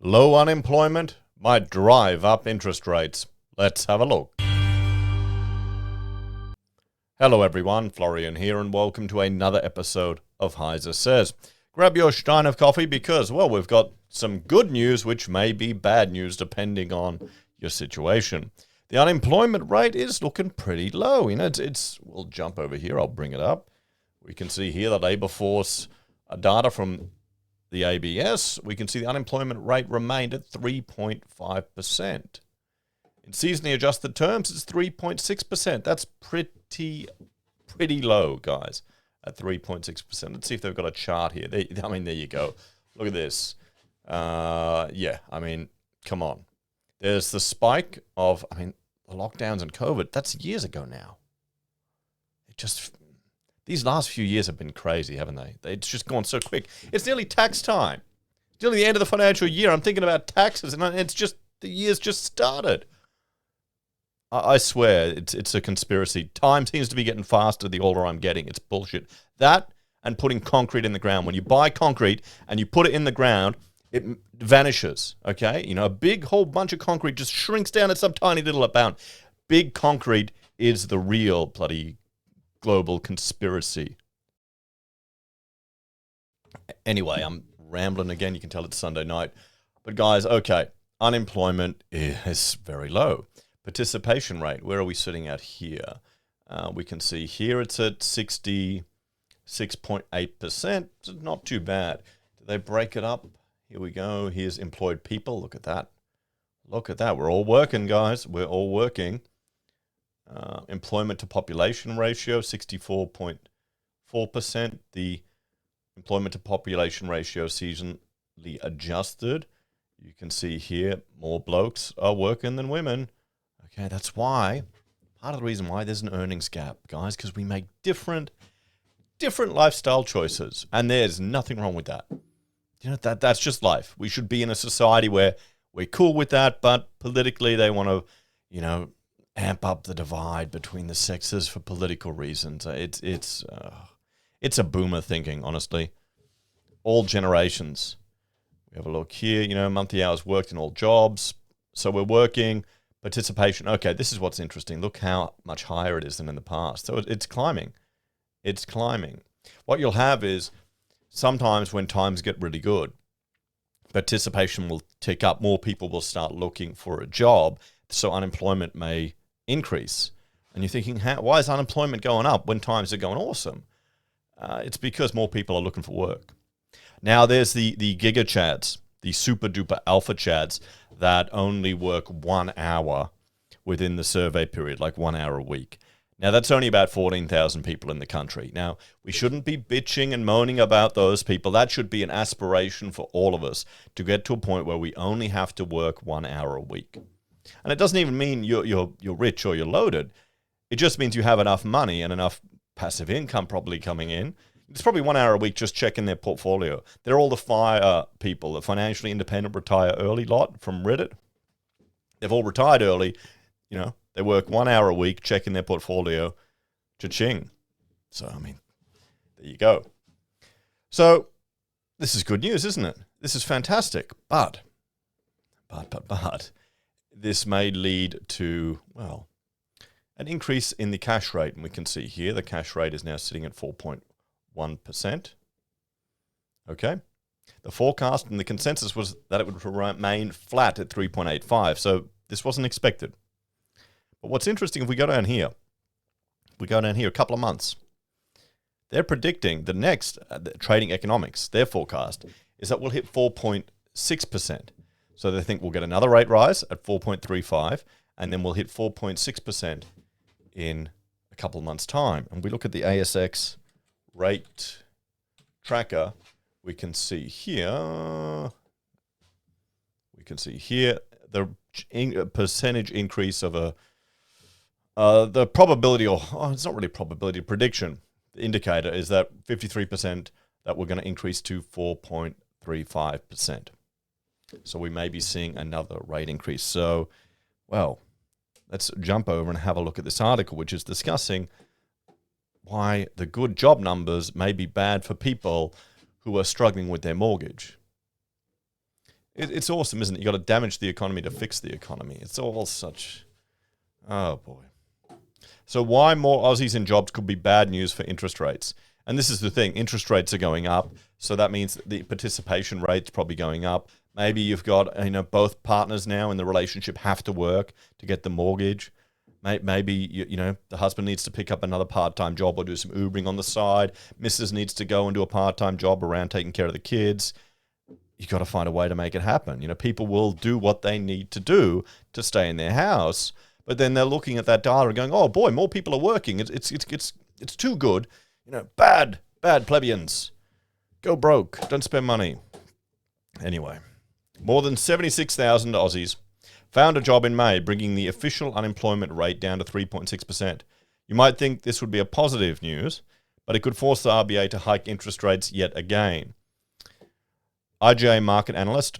Low unemployment might drive up interest rates. Let's have a look. Hello everyone, Florian here, and welcome to another episode of HeiseSays. Grab your stein of coffee because, well, we've got some good news, which may be bad news depending on your situation. The unemployment rate is looking pretty low. We'll jump over here, I'll bring it up. We can see here the labour force data from the ABS. We can see the unemployment rate remained at 3.5%. In seasonally adjusted terms, it's 3.6%. That's pretty low, guys, at 3.6%. Let's see if they've got a chart here. There you go. Look at this. Come on. There's the spike of, the lockdowns and COVID. That's years ago now. These last few years have been crazy, haven't they? It's just gone so quick. It's nearly tax time. It's nearly the end of the financial year. I'm thinking about taxes, and it's just, the year's just started. I swear, it's a conspiracy. Time seems to be getting faster the older I'm getting. It's bullshit. That and putting concrete in the ground. When you buy concrete and you put it in the ground, it vanishes, okay? A big whole bunch of concrete just shrinks down to some tiny little amount. Big concrete is the real bloody global conspiracy. Anyway, I'm rambling again. You can tell it's Sunday night. But guys, okay, unemployment is very low. Participation rate, where are we sitting at here? We can see here it's at 66.8%. It's not too bad. Do they break it up? Here we go. Here's employed people. Look at that. Look at that. We're all working, guys. We're all working. Employment to population ratio, 64.4%. The employment to population ratio seasonally adjusted. You can see here more blokes are working than women. Okay, that's why, part of the reason why there's an earnings gap, guys, because we make different lifestyle choices, and there's nothing wrong with that. That's just life. We should be in a society where we're cool with that, but politically they want to, amp up the divide between the sexes for political reasons. It's a boomer thinking, honestly. All generations. We have a look here, monthly hours worked in all jobs. So we're working. Participation. Okay, this is what's interesting. Look how much higher it is than in the past. So it's climbing. It's climbing. What you'll have is sometimes when times get really good, participation will tick up. More people will start looking for a job. So unemployment may increase. And you're thinking, why is unemployment going up when times are going awesome? It's because more people are looking for work. Now there's the giga chads, the super duper alpha chads that only work 1 hour within the survey period, like 1 hour a week. Now that's only about 14,000 people in the country. Now we shouldn't be bitching and moaning about those people. That should be an aspiration for all of us to get to a point where we only have to work 1 hour a week. And it doesn't even mean you're rich or you're loaded. It just means you have enough money and enough passive income probably coming in. It's probably 1 hour a week just checking their portfolio. They're all the FIRE people, the financially independent retire early lot from Reddit. They've all retired early. They work 1 hour a week checking their portfolio. Cha-ching. So, there you go. So, this is good news, isn't it? This is fantastic. But, this may lead to, an increase in the cash rate. And we can see here the cash rate is now sitting at 4.1%. Okay. The forecast and the consensus was that it would remain flat at 3.85. So this wasn't expected. But what's interesting, if we go down here a couple of months, they're predicting the next trading economics, their forecast, is that we'll hit 4.6%. So they think we'll get another rate rise at 4.35, and then we'll hit 4.6% in a couple of months' time. And we look at the ASX rate tracker, we can see here the percentage increase of the probability, it's not really probability, prediction. The indicator is that 53% that we're going to increase to 4.35%. So we may be seeing another rate increase. So, let's jump over and have a look at this article, which is discussing why the good job numbers may be bad for people who are struggling with their mortgage. It's awesome, isn't it? You got to damage the economy to fix the economy. It's all such, oh boy. So why more Aussies in jobs could be bad news for interest rates. And this is the thing, interest rates are going up. So that means the participation rate's probably going up. Maybe you've got, both partners now in the relationship have to work to get the mortgage. Maybe, the husband needs to pick up another part-time job or do some Ubering on the side. Mrs. needs to go and do a part-time job around taking care of the kids. You got to find a way to make it happen. People will do what they need to do to stay in their house, but then they're looking at that data and going, "Oh boy, more people are working. It's too good. Bad plebeians. Go broke. Don't spend money." Anyway, more than 76,000 Aussies found a job in May, bringing the official unemployment rate down to 3.6%. You might think this would be a positive news, but it could force the RBA to hike interest rates yet again. IGA market analyst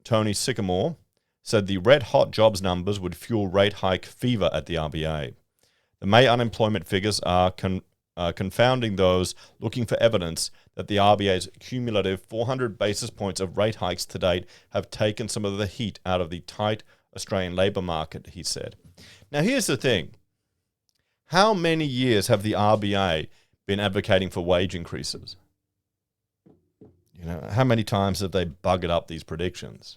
Tony Sycamore said the red-hot jobs numbers would fuel rate hike fever at the RBA. The May unemployment figures are confounding those looking for evidence that the RBA's cumulative 400 basis points of rate hikes to date have taken some of the heat out of the tight Australian labour market, he said. Now, here's the thing. How many years have the RBA been advocating for wage increases? How many times have they buggered up these predictions?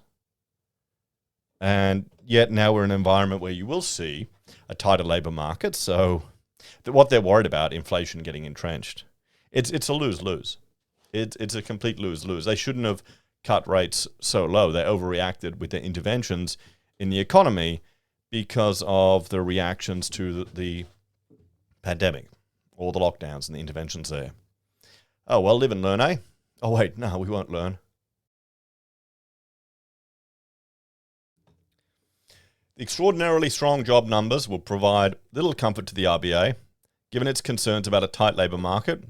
And yet now we're in an environment where you will see a tighter labour market. So what they're worried about, inflation getting entrenched. It's a lose-lose. It's a complete lose-lose. They shouldn't have cut rates so low. They overreacted with their interventions in the economy because of the reactions to the pandemic, all the lockdowns and the interventions there. Oh, well, live and learn, eh? Oh, wait, no, we won't learn. The extraordinarily strong job numbers will provide little comfort to the RBA, given its concerns about a tight labour market,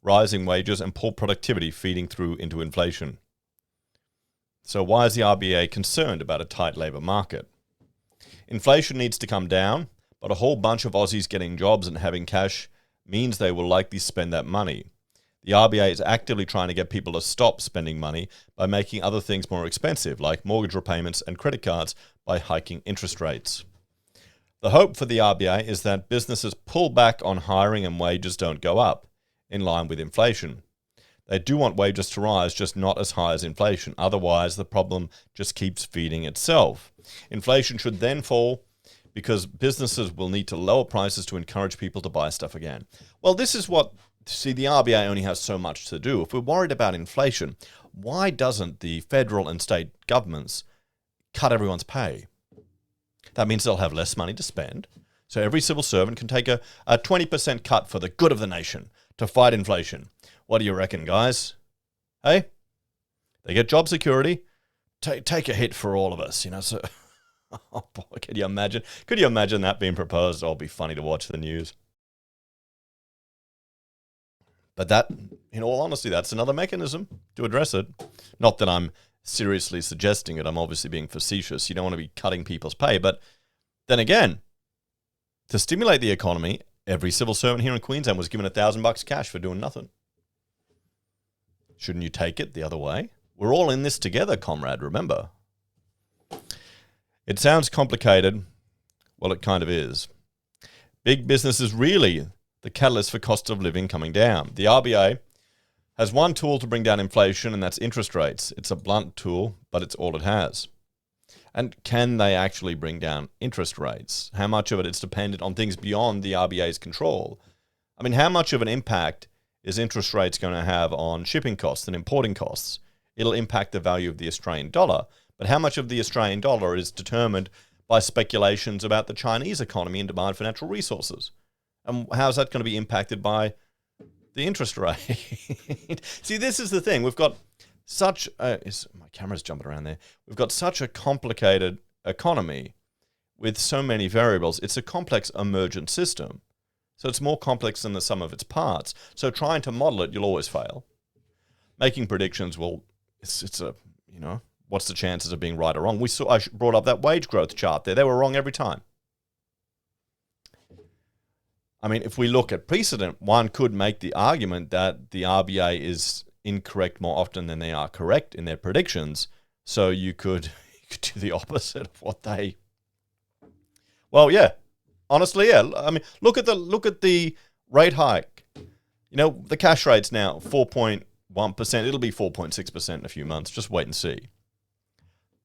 rising wages and poor productivity feeding through into inflation. So why is the RBA concerned about a tight labour market? Inflation needs to come down, but a whole bunch of Aussies getting jobs and having cash means they will likely spend that money. The RBA is actively trying to get people to stop spending money by making other things more expensive, like mortgage repayments and credit cards, by hiking interest rates. The hope for the RBA is that businesses pull back on hiring and wages don't go up, in line with inflation. They do want wages to rise, just not as high as inflation. Otherwise, the problem just keeps feeding itself. Inflation should then fall because businesses will need to lower prices to encourage people to buy stuff again. Well, this is what... See, the RBA only has so much to do. If we're worried about inflation, why doesn't the federal and state governments cut everyone's pay? That means they'll have less money to spend. So every civil servant can take a 20% cut for the good of the nation to fight inflation. What do you reckon, guys? Hey? They get job security. Take a hit for all of us, So, oh boy, could you imagine? Could you imagine that being proposed? Oh, it'll be funny to watch the news. But that, in all honesty, that's another mechanism to address it. Not that I'm seriously suggesting it. I'm obviously being facetious. You don't want to be cutting people's pay. But then again, to stimulate the economy, every civil servant here in Queensland was given $1,000 cash for doing nothing. Shouldn't you take it the other way? We're all in this together, comrade, remember. It sounds complicated. Well, it kind of is. Big business is really the catalyst for cost of living coming down. The RBA has one tool to bring down inflation, and that's interest rates. It's a blunt tool, but it's all it has. And can they actually bring down interest rates? How much of it is dependent on things beyond the RBA's control? I mean, how much of an impact is interest rates going to have on shipping costs and importing costs? It'll impact the value of the Australian dollar. But how much of the Australian dollar is determined by speculations about the Chinese economy and demand for natural resources? And how's that going to be impacted by the interest rate? See, this is the thing. We've got such a... my camera's jumping around there. We've got such a complicated economy with so many variables. It's a complex emergent system. So it's more complex than the sum of its parts. So trying to model it, you'll always fail. Making predictions, well, it's a, what's the chances of being right or wrong? I brought up that wage growth chart there. They were wrong every time. I mean, if we look at precedent, one could make the argument that the RBA is incorrect more often than they are correct in their predictions. So you could do the opposite of what they. Well, yeah. Honestly, yeah. I mean, look at the rate hike. You know, the cash rate's now 4.1%. It'll be 4.6% in a few months. Just wait and see.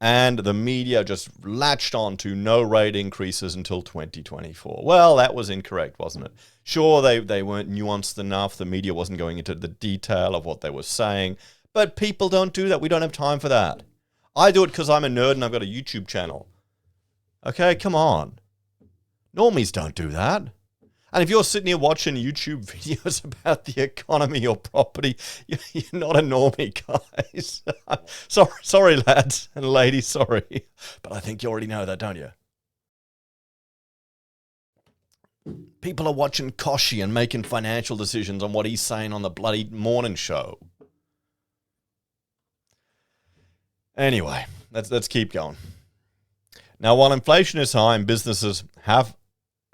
And the media just latched on to no rate increases until 2024. Well, that was incorrect, wasn't it? Sure, they weren't nuanced enough. The media wasn't going into the detail of what they were saying. But people don't do that. We don't have time for that. I do it because I'm a nerd and I've got a YouTube channel. Okay, come on. Normies don't do that. And if you're sitting here watching YouTube videos about the economy or property, you're not a normie, guys. Sorry, lads and ladies, sorry. But I think you already know that, don't you? People are watching Koshi and making financial decisions on what he's saying on the bloody morning show. Anyway, let's keep going. Now, while inflation is high and businesses have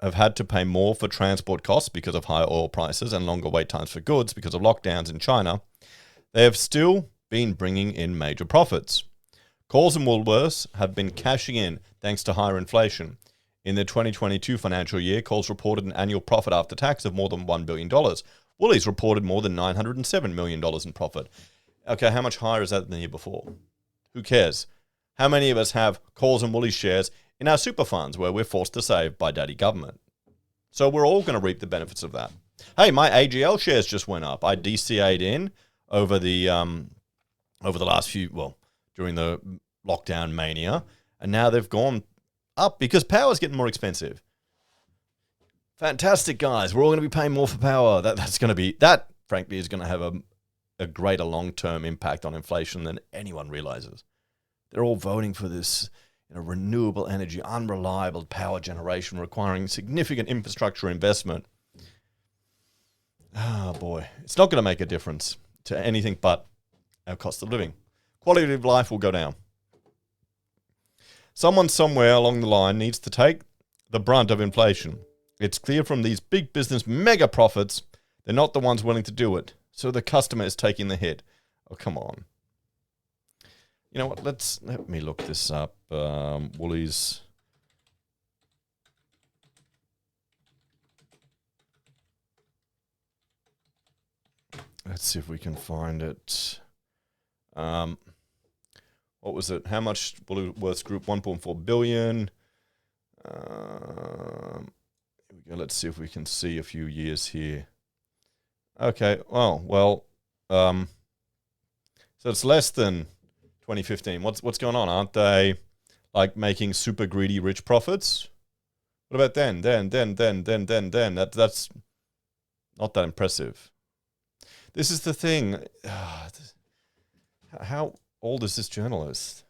had to pay more for transport costs because of higher oil prices and longer wait times for goods because of lockdowns in China, they have still been bringing in major profits. Coles and Woolworths have been cashing in thanks to higher inflation. In the 2022 financial year, Coles reported an annual profit after tax of more than $1 billion. Woolies reported more than $907 million in profit. Okay, how much higher is that than the year before? Who cares? How many of us have Coles and Woolies shares in our super funds where we're forced to save by daddy government? So we're all going to reap the benefits of that. Hey, my AGL shares just went up. I DCA'd in over the last few, well, during the lockdown mania, and now they've gone up because power's getting more expensive. Fantastic, guys. We're all going to be paying more for power. That frankly is going to have a greater long-term impact on inflation than anyone realizes. They're all voting for this, renewable energy, unreliable power generation requiring significant infrastructure investment. Oh boy, it's not going to make a difference to anything but our cost of living. Quality of life will go down. Someone somewhere along the line needs to take the brunt of inflation. It's clear from these big business mega profits, they're not the ones willing to do it. So the customer is taking the hit. Oh, come on. You know what? Let me look this up. Woolies. Let's see if we can find it. What was it? How much Woolworths Group? 1.4 billion. Here we go. Let's see if we can see a few years here. Okay. Well. So it's less than 2015. What's going on? Aren't they like making super greedy rich profits? What about then? That's not that impressive. This is the thing. How old is this journalist?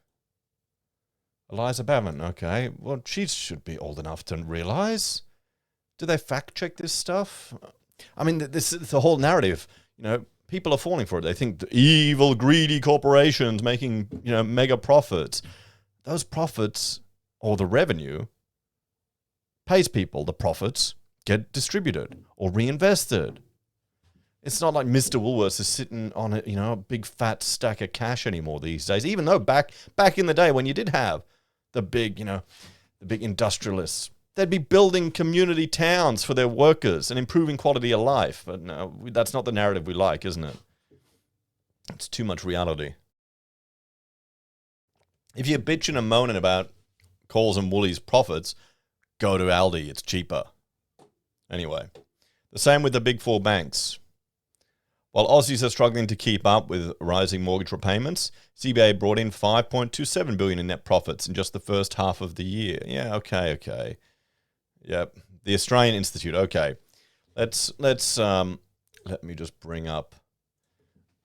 Eliza Bavin. Okay. Well, she should be old enough to realize. Do they fact check this stuff? I mean, this is the whole narrative. People are falling for it. They think the evil, greedy corporations making, mega profits. Those profits, or the revenue, pays people. The profits get distributed or reinvested. It's not like Mr. Woolworths is sitting on a big fat stack of cash anymore these days. Even though back in the day when you did have the big industrialists, they'd be building community towns for their workers and improving quality of life. But no, that's not the narrative we like, isn't it? It's too much reality. If you're bitching and moaning about Coles and Woolies profits, go to Aldi. It's cheaper. Anyway, the same with the big four banks. While Aussies are struggling to keep up with rising mortgage repayments, CBA brought in $5.27 billion in net profits in just the first half of the year. Yeah, okay. Yep, the Australian Institute. Okay, let me just bring up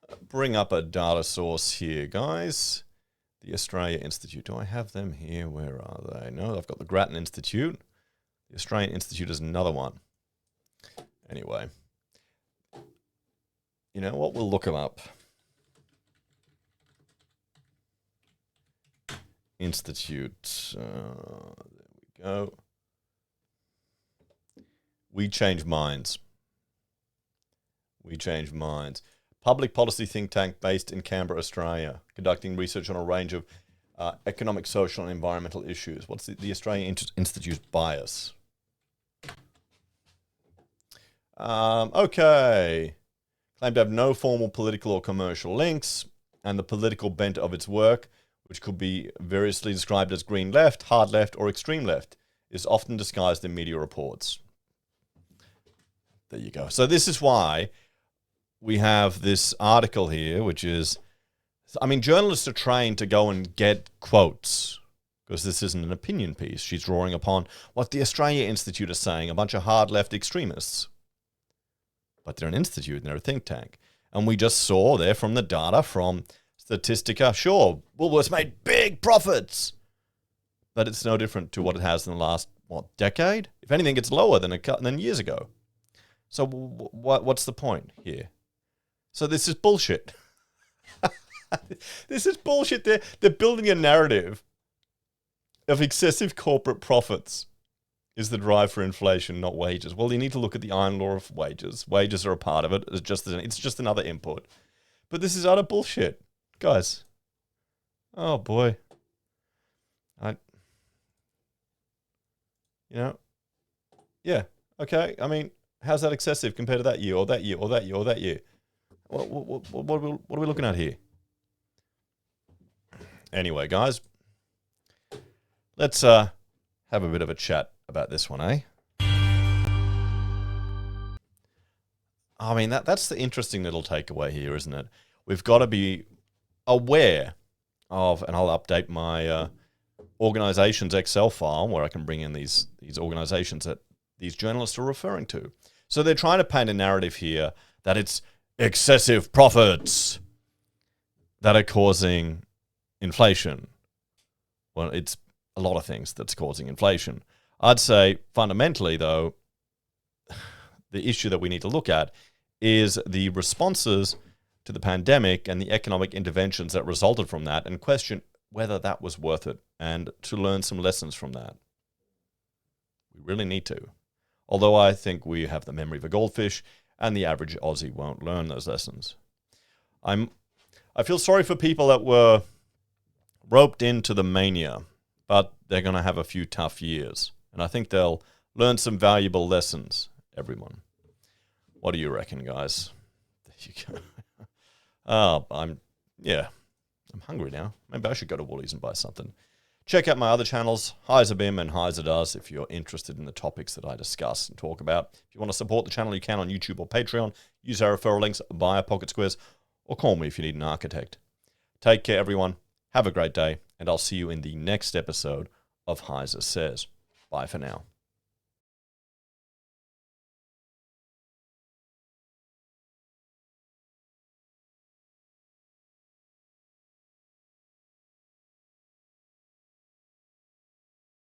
a data source here, guys. The Australia Institute. Do I have them here? Where are they? No, I've got the Grattan Institute. The Australian Institute is another one. Anyway, you know what? We'll look them up. Institute. There we go. We change minds. Public policy think tank based in Canberra, Australia, conducting research on a range of Economic, social, and environmental issues. What's the Australian Institute's bias? Okay. Claimed to have no formal political or commercial links, and the political bent of its work, which could be variously described as green left, hard left, or extreme left, is often disguised in media reports. There you go. So this is why we have this article here, which is, I mean, journalists are trained to go and get quotes, because this isn't an opinion piece. She's drawing upon what the Australia Institute is saying, a bunch of hard left extremists. But they're an institute and they're a think tank. And we just saw there from the data from Statistica, sure, Woolworths made big profits, but it's no different to what it has in the last, decade? If anything, it's lower than years ago. So what's the point here? So this is bullshit. This is bullshit. They're building a narrative of excessive corporate profits is the drive for inflation, not wages. Well, you need to look at the iron law of wages. Wages are a part of it. It's just another input. But this is utter bullshit, guys. Oh boy. Yeah. Okay. I mean, how's that excessive compared to that year, or that year, or that year, or that year? What are we looking at here? Anyway, guys, let's have a bit of a chat about this one, eh? I mean, that's the interesting little takeaway here, isn't it? We've got to be aware of, and I'll update my organization's Excel file where I can bring in these organizations that these journalists are referring to. So they're trying to paint a narrative here that it's excessive profits that are causing inflation. Well, it's a lot of things that's causing inflation. I'd say fundamentally, though, the issue that we need to look at is the responses to the pandemic and the economic interventions that resulted from that, and question whether that was worth it, and to learn some lessons from that. We really need to. Although I think we have the memory of a goldfish, and the average Aussie won't learn those lessons. I feel sorry for people that were roped into the mania, but they're going to have a few tough years. And I think they'll learn some valuable lessons, everyone. What do you reckon, guys? There you go. I'm hungry now. Maybe I should go to Woolies and buy something. Check out my other channels, HeiseBim and Heise Does, if you're interested in the topics that I discuss and talk about. If you want to support the channel, you can on YouTube or Patreon. Use our referral links, buy a pocket squares, or call me if you need an architect. Take care, everyone. Have a great day, and I'll see you in the next episode of HeiseSays. Bye for now.